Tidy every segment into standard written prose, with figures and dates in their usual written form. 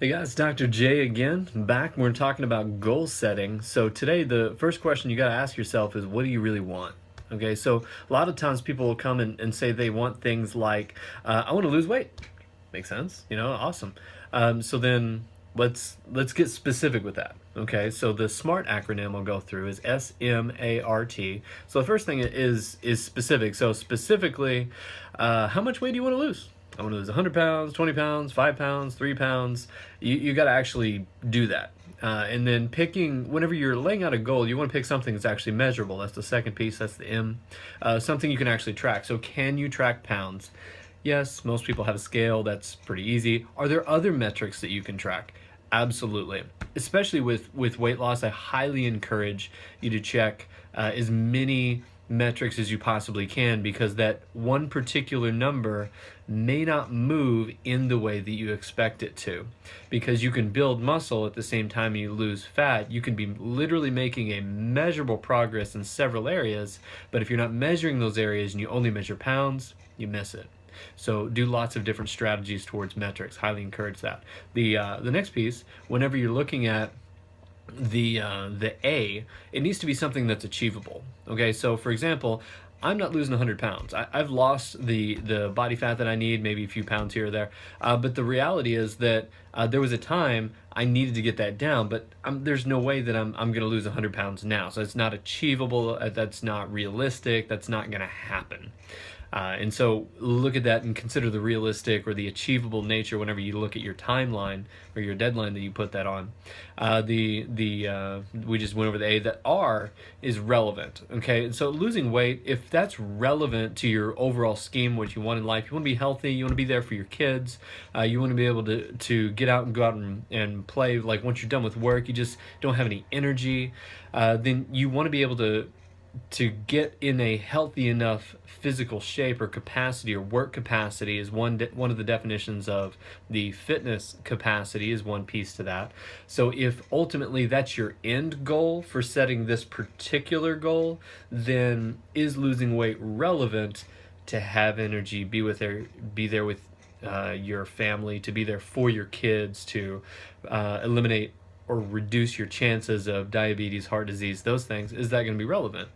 Hey guys, Dr. J again, back. We're talking about goal setting. So today, the first question you got to ask yourself is, what do you really want? Okay, so a lot of times people will come and say they want things like, I want to lose weight. Makes sense, awesome. So then let's get specific with that. Okay, so the SMART acronym I'll go through is S.M.A.R.T. So the first thing is specific. So specifically, how much weight do you want to lose? I want to lose 100 pounds, 20 pounds, 5 pounds, 3 pounds. You got to actually do that. And then picking, whenever you're laying out a goal, you want to pick something that's actually measurable. That's the second piece, that's the M. Something you can actually track. So can you track pounds? Yes, most people have a scale. That's pretty easy. Are there other metrics that you can track? Absolutely. Especially with weight loss, I highly encourage you to check as many metrics as you possibly can, because that one particular number may not move in the way that you expect it to. Because you can build muscle at the same time you lose fat. You can be literally making a measurable progress in several areas, but if you're not measuring those areas and you only measure pounds, you miss it. So do lots of different strategies towards metrics. Highly encourage that. The next piece, whenever you're looking at the A, it needs to be something that's achievable. Okay, so for example, I'm not losing 100 pounds. I've lost the body fat that I need, maybe a few pounds here or there. But the reality is that there was a time I needed to get that down, but there's no way that I'm going to lose 100 pounds now. So it's not achievable. That's not realistic. That's not going to happen. And so look at that and consider the realistic or the achievable nature whenever you look at your timeline or your deadline that you put that on. We just went over the A. The R is relevant. Okay, so losing weight, if that's relevant to your overall scheme, what you want in life, you want to be healthy, you want to be there for your kids, you want to be able to get out and go out and play. Like once you're done with work, you just don't have any energy. Then you want to be able to get in a healthy enough physical shape or capacity, or work capacity is one of the definitions of the fitness capacity, is one piece to that. So if ultimately that's your end goal for setting this particular goal, then is losing weight relevant to have energy, be there with your family, to be there for your kids, to eliminate or reduce your chances of diabetes, heart disease, those things? Is that going to be relevant?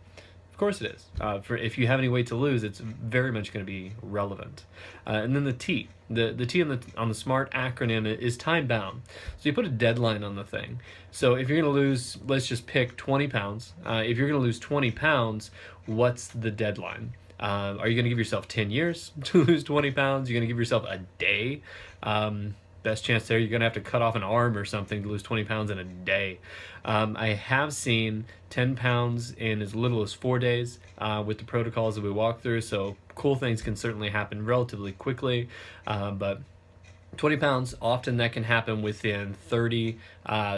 Of course it is. If you have any weight to lose, it's very much going to be relevant. And then the T. The T on the SMART acronym is time bound. So you put a deadline on the thing. So if you're going to lose, let's just pick 20 pounds. If you're going to lose 20 pounds, what's the deadline? Are you going to give yourself 10 years to lose 20 pounds? You're going to give yourself a day? Best chance there, you're going to have to cut off an arm or something to lose 20 pounds in a day. I have seen 10 pounds in as little as 4 days with the protocols that we walk through, so cool things can certainly happen relatively quickly, but 20 pounds, often that can happen within 30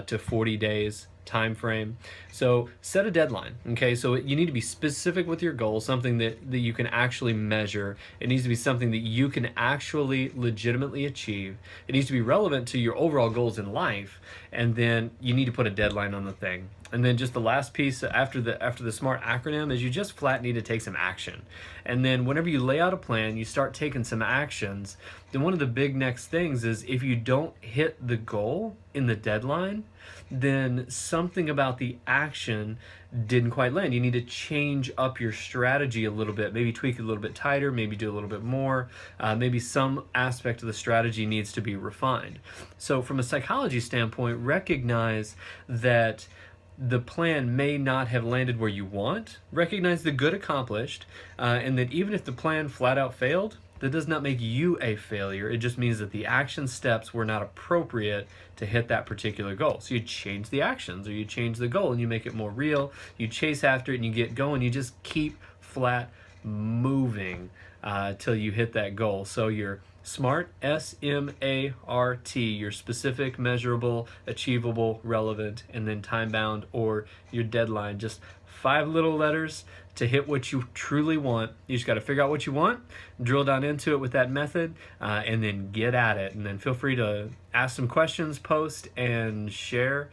to 40 days time frame. So set a deadline. Okay, so you need to be specific with your goal, something that you can actually measure. It needs to be something that you can actually legitimately achieve. It needs to be relevant to your overall goals in life, and then you need to put a deadline on the thing. And then just the last piece after the SMART acronym is you just flat need to take some action. And then whenever you lay out a plan, you start taking some actions. Then one of the big next things is, if you don't hit the goal in the deadline, then something about the action didn't quite land. You need to change up your strategy a little bit, maybe tweak it a little bit tighter, maybe do a little bit more, maybe some aspect of the strategy needs to be refined. So from a psychology standpoint, recognize that the plan may not have landed where you want. Recognize the good accomplished, and that even if the plan flat out failed, that does not make you a failure. It just means that the action steps were not appropriate to hit that particular goal. So you change the actions, or you change the goal and you make it more real. You chase after it and you get going. You just keep flat moving till you hit that goal. So your SMART, S-M-A-R-T, your specific, measurable, achievable, relevant, and then time-bound, or your deadline. Just 5 little letters to hit what you truly want. You just got to figure out what you want, drill down into it with that method, and then get at it. And then feel free to ask some questions, post, and share.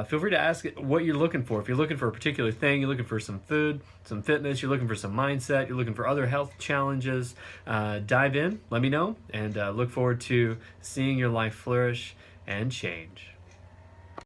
Feel free to ask what you're looking for. If you're looking for a particular thing, you're looking for some food, some fitness, you're looking for some mindset, you're looking for other health challenges, dive in, let me know, and look forward to seeing your life flourish and change.